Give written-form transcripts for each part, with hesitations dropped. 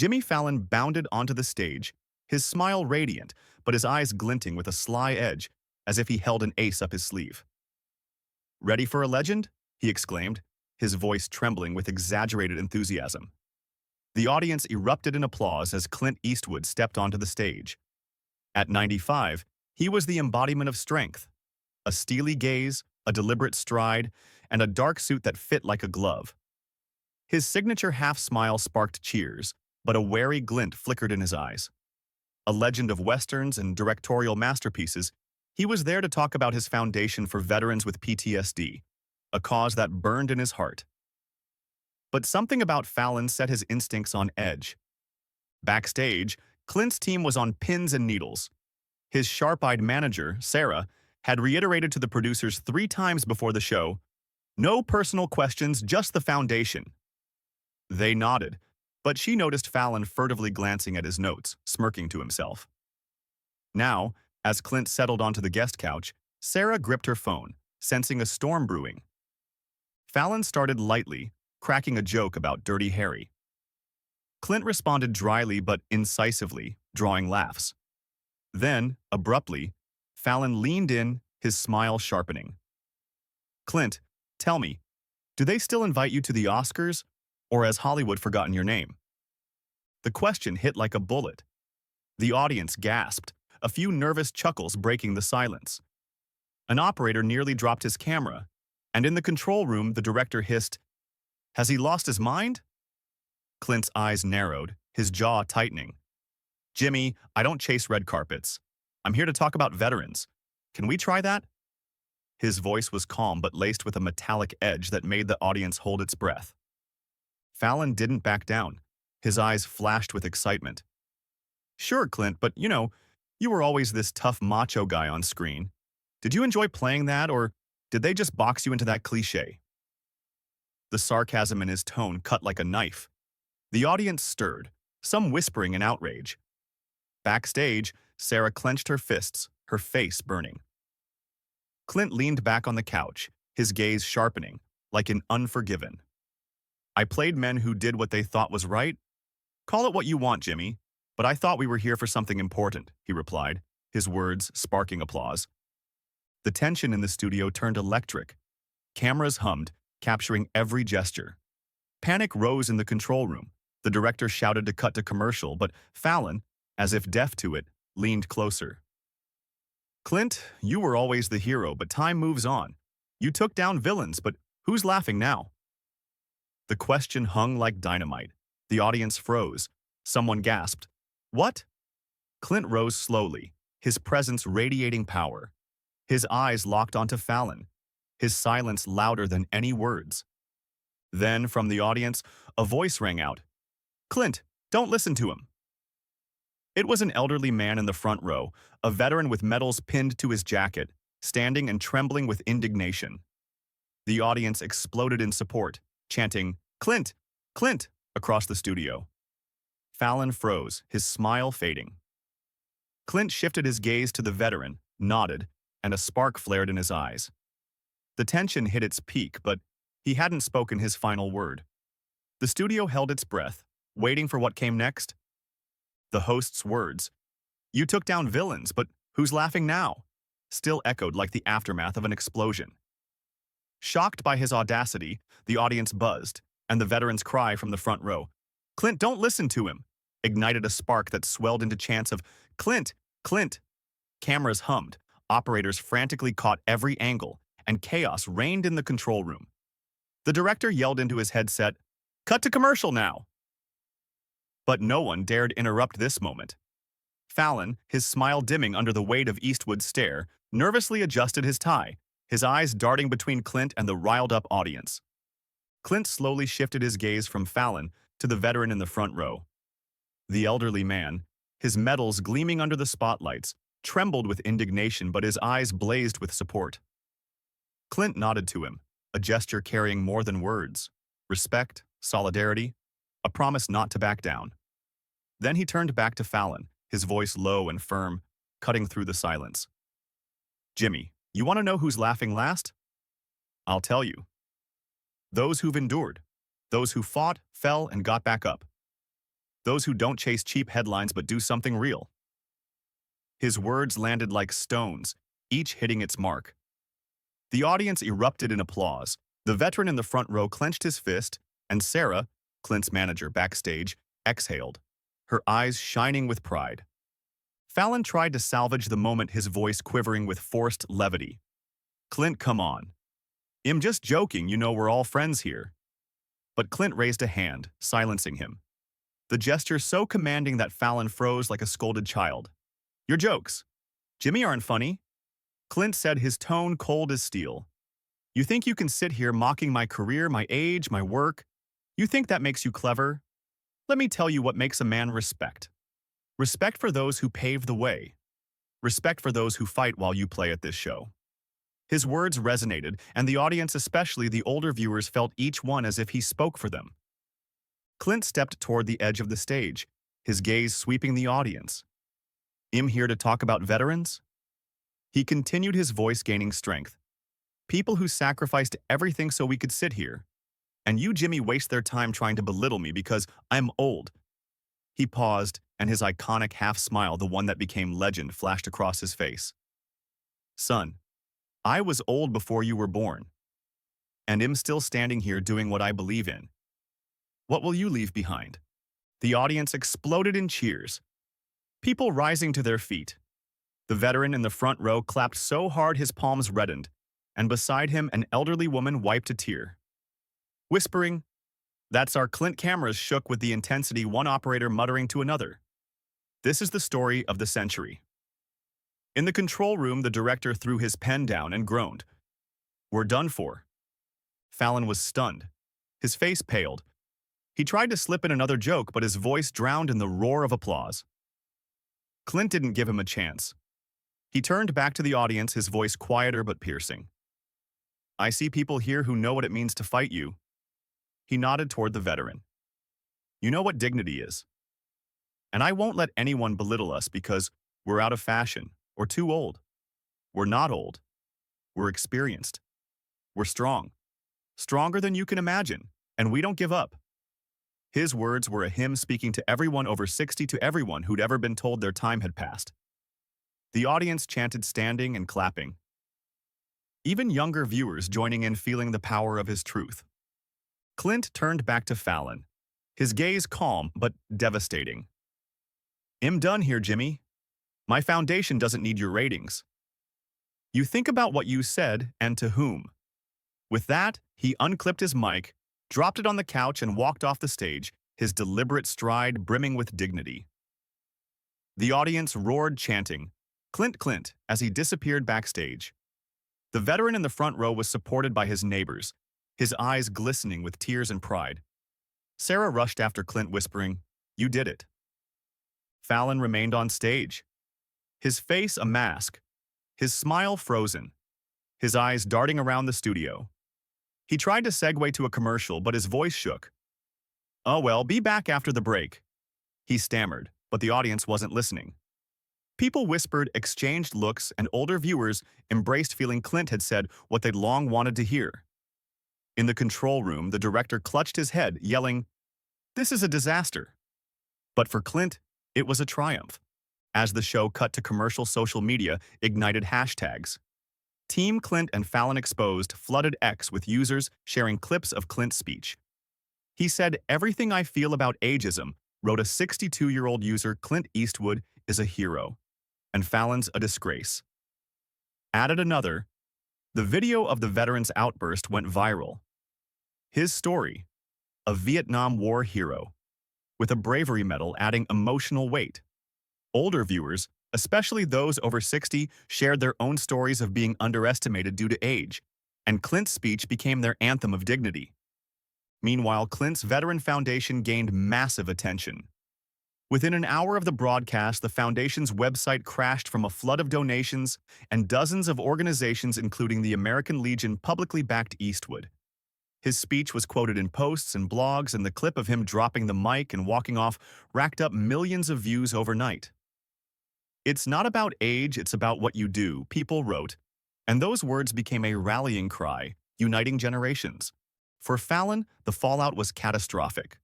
Jimmy Fallon bounded onto the stage, his smile radiant, but his eyes glinting with a sly edge, as if he held an ace up his sleeve. "Ready for a legend?" he exclaimed, his voice trembling with exaggerated enthusiasm. The audience erupted in applause as Clint Eastwood stepped onto the stage. At 95, he was the embodiment of strength. A steely gaze, a deliberate stride, and a dark suit that fit like a glove. His signature half-smile sparked cheers, but a wary glint flickered in his eyes. A legend of westerns and directorial masterpieces, he was there to talk about his foundation for veterans with PTSD, a cause that burned in his heart. But something about Fallon set his instincts on edge. Backstage, Clint's team was on pins and needles. His sharp-eyed manager, Sarah, had reiterated to the producers 3 times before the show, "No personal questions, just the foundation." They nodded, but she noticed Fallon furtively glancing at his notes, smirking to himself. Now, as Clint settled onto the guest couch, Sarah gripped her phone, sensing a storm brewing. Fallon started lightly, cracking a joke about Dirty Harry. Clint responded dryly but incisively, drawing laughs. Then, abruptly, Fallon leaned in, his smile sharpening. "Clint, tell me, do they still invite you to the Oscars, or has Hollywood forgotten your name?" The question hit like a bullet. The audience gasped, a few nervous chuckles breaking the silence. An operator nearly dropped his camera, and in the control room the director hissed, "Has he lost his mind?" Clint's eyes narrowed, his jaw tightening. "Jimmy, I don't chase red carpets. I'm here to talk about veterans. Can we try that?" His voice was calm but laced with a metallic edge that made the audience hold its breath. Fallon didn't back down. His eyes flashed with excitement. "Sure, Clint, but you were always this tough macho guy on screen. Did you enjoy playing that, or did they just box you into that cliché?" The sarcasm in his tone cut like a knife. The audience stirred, some whispering in outrage. Backstage, Sarah clenched her fists, her face burning. Clint leaned back on the couch, his gaze sharpening, like an unforgiven. "I played men who did what they thought was right. Call it what you want, Jimmy, but I thought we were here for something important," he replied, his words sparking applause. The tension in the studio turned electric. Cameras hummed, capturing every gesture. Panic rose in the control room. The director shouted to cut to commercial, but Fallon, as if deaf to it, leaned closer. "Clint, you were always the hero, but time moves on. You took down villains, but who's laughing now?" The question hung like dynamite. The audience froze. Someone gasped, "What?" Clint rose slowly, his presence radiating power. His eyes locked onto Fallon, his silence louder than any words. Then, from the audience, a voice rang out, "Clint, don't listen to him." It was an elderly man in the front row, a veteran with medals pinned to his jacket, standing and trembling with indignation. The audience exploded in support, chanting, "Clint! Clint!" across the studio. Fallon froze, his smile fading. Clint shifted his gaze to the veteran, nodded, and a spark flared in his eyes. The tension hit its peak, but he hadn't spoken his final word. The studio held its breath, waiting for what came next. The host's words, "You took down villains, but who's laughing now?" still echoed like the aftermath of an explosion. Shocked by his audacity, the audience buzzed, and the veteran's cry from the front row, "Clint, don't listen to him," ignited a spark that swelled into chants of, "Clint! Clint!" Cameras hummed, operators frantically caught every angle, and chaos reigned in the control room. The director yelled into his headset, "Cut to commercial now!" But no one dared interrupt this moment. Fallon, his smile dimming under the weight of Eastwood's stare, nervously adjusted his tie, his eyes darting between Clint and the riled-up audience. Clint slowly shifted his gaze from Fallon to the veteran in the front row. The elderly man, his medals gleaming under the spotlights, trembled with indignation, but his eyes blazed with support. Clint nodded to him, a gesture carrying more than words: respect, solidarity, a promise not to back down. Then he turned back to Fallon, his voice low and firm, cutting through the silence. "Jimmy, you want to know who's laughing last? I'll tell you. Those who've endured, those who fought, fell, and got back up. those who don't chase cheap headlines but do something real. His words landed like stones, each hitting its mark. The audience erupted in applause. The veteran in the front row clenched his fist, and Sarah, Clint's manager backstage, exhaled, her eyes shining with pride. Fallon tried to salvage the moment, his voice quivering with forced levity. "Clint, come on. I'm just joking, we're all friends here." But Clint raised a hand, silencing him. The gesture so commanding that Fallon froze like a scolded child. "Your jokes, Jimmy, aren't funny," Clint said, his tone cold as steel. "You think you can sit here mocking my career, my age, my work? You think that makes you clever? Let me tell you what makes a man respect. Respect for those who pave the way. Respect for those who fight while you play at this show." His words resonated, and the audience, especially the older viewers, felt each one as if he spoke for them. Clint stepped toward the edge of the stage, his gaze sweeping the audience. "I'm here to talk about veterans?" He continued, his voice gaining strength. "People who sacrificed everything so we could sit here. And you, Jimmy, waste their time trying to belittle me because I'm old." He paused, and his iconic half-smile, the one that became legend, flashed across his face. "Son, I was old before you were born. And I'm still standing here doing what I believe in. What will you leave behind?" The audience exploded in cheers, people rising to their feet. The veteran in the front row clapped so hard his palms reddened, and beside him an elderly woman wiped a tear. Whispering, "That's our Clint." Cameras shook with the intensity, one operator muttering to another, "This is the story of the century." In the control room, the director threw his pen down and groaned. "We're done for." Fallon was stunned. His face paled. He tried to slip in another joke, but his voice drowned in the roar of applause. Clint didn't give him a chance. He turned back to the audience, his voice quieter but piercing. "I see people here who know what it means to fight you." He nodded toward the veteran. "You know what dignity is. And I won't let anyone belittle us because we're out of fashion or too old. We're not old. We're experienced. We're strong. Stronger than you can imagine, and we don't give up." His words were a hymn speaking to everyone over 60, to everyone who'd ever been told their time had passed. The audience chanted, standing and clapping. Even younger viewers joining in, feeling the power of his truth. Clint turned back to Fallon, his gaze calm but devastating. "I'm done here, Jimmy. My foundation doesn't need your ratings. You think about what you said and to whom." With that, he unclipped his mic, dropped it on the couch, and walked off the stage, his deliberate stride brimming with dignity. The audience roared, chanting, "Clint, Clint," as he disappeared backstage. The veteran in the front row was supported by his neighbors, his eyes glistening with tears and pride. Sarah rushed after Clint, whispering, "You did it." Fallon remained on stage, his face a mask, his smile frozen, his eyes darting around the studio. He tried to segue to a commercial, but his voice shook. "Oh well, be back after the break," he stammered, but the audience wasn't listening. People whispered, exchanged looks, and older viewers embraced, feeling Clint had said what they'd long wanted to hear. In the control room, the director clutched his head, yelling, "This is a disaster." But for Clint, it was a triumph. As the show cut to commercial, social media ignited hashtags. Team Clint and Fallon Exposed flooded X with users sharing clips of Clint's speech. He said, "Everything I feel about ageism," wrote a 62-year-old user. "Clint Eastwood is a hero, and Fallon's a disgrace." Added another, "The video of the veteran's outburst went viral. His story, a Vietnam War hero, with a bravery medal adding emotional weight." Older viewers, especially those over 60, shared their own stories of being underestimated due to age, and Clint's speech became their anthem of dignity. Meanwhile, Clint's Veteran Foundation gained massive attention. Within an hour of the broadcast, the foundation's website crashed from a flood of donations, and dozens of organizations, including the American Legion, publicly backed Eastwood. His speech was quoted in posts and blogs, and the clip of him dropping the mic and walking off racked up millions of views overnight. "It's not about age, it's about what you do," people wrote, and those words became a rallying cry, uniting generations. For Fallon, the fallout was catastrophic.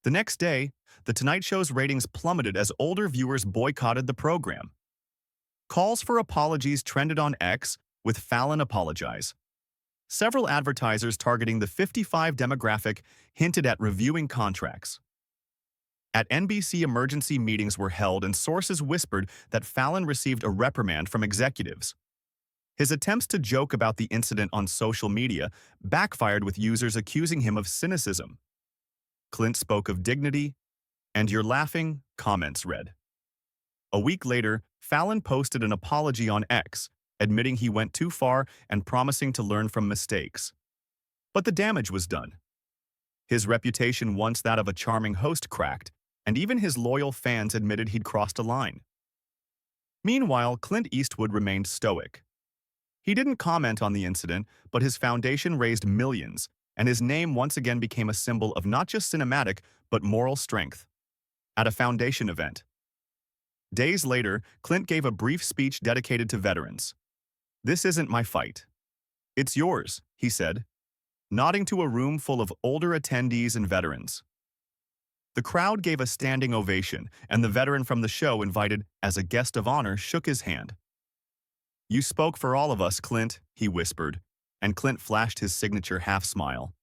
The next day, The Tonight Show's ratings plummeted as older viewers boycotted the program. Calls for apologies trended on X, with Fallon apologize. Several advertisers targeting the 55 demographic hinted at reviewing contracts. At NBC, emergency meetings were held and sources whispered that Fallon received a reprimand from executives. His attempts to joke about the incident on social media backfired with users accusing him of cynicism. Clint spoke of dignity, and "you're laughing," comments read. A week later, Fallon posted an apology on X, admitting he went too far and promising to learn from mistakes. But the damage was done. His reputation, once that of a charming host, cracked, and even his loyal fans admitted he'd crossed a line. Meanwhile, Clint Eastwood remained stoic. He didn't comment on the incident, but his foundation raised millions, and his name once again became a symbol of not just cinematic, but moral strength. At a foundation event. Days later, Clint gave a brief speech dedicated to veterans. "This isn't my fight. It's yours," he said, nodding to a room full of older attendees and veterans. The crowd gave a standing ovation, and the veteran from the show, invited as a guest of honor, shook his hand. "You spoke for all of us, Clint," he whispered, and Clint flashed his signature half-smile.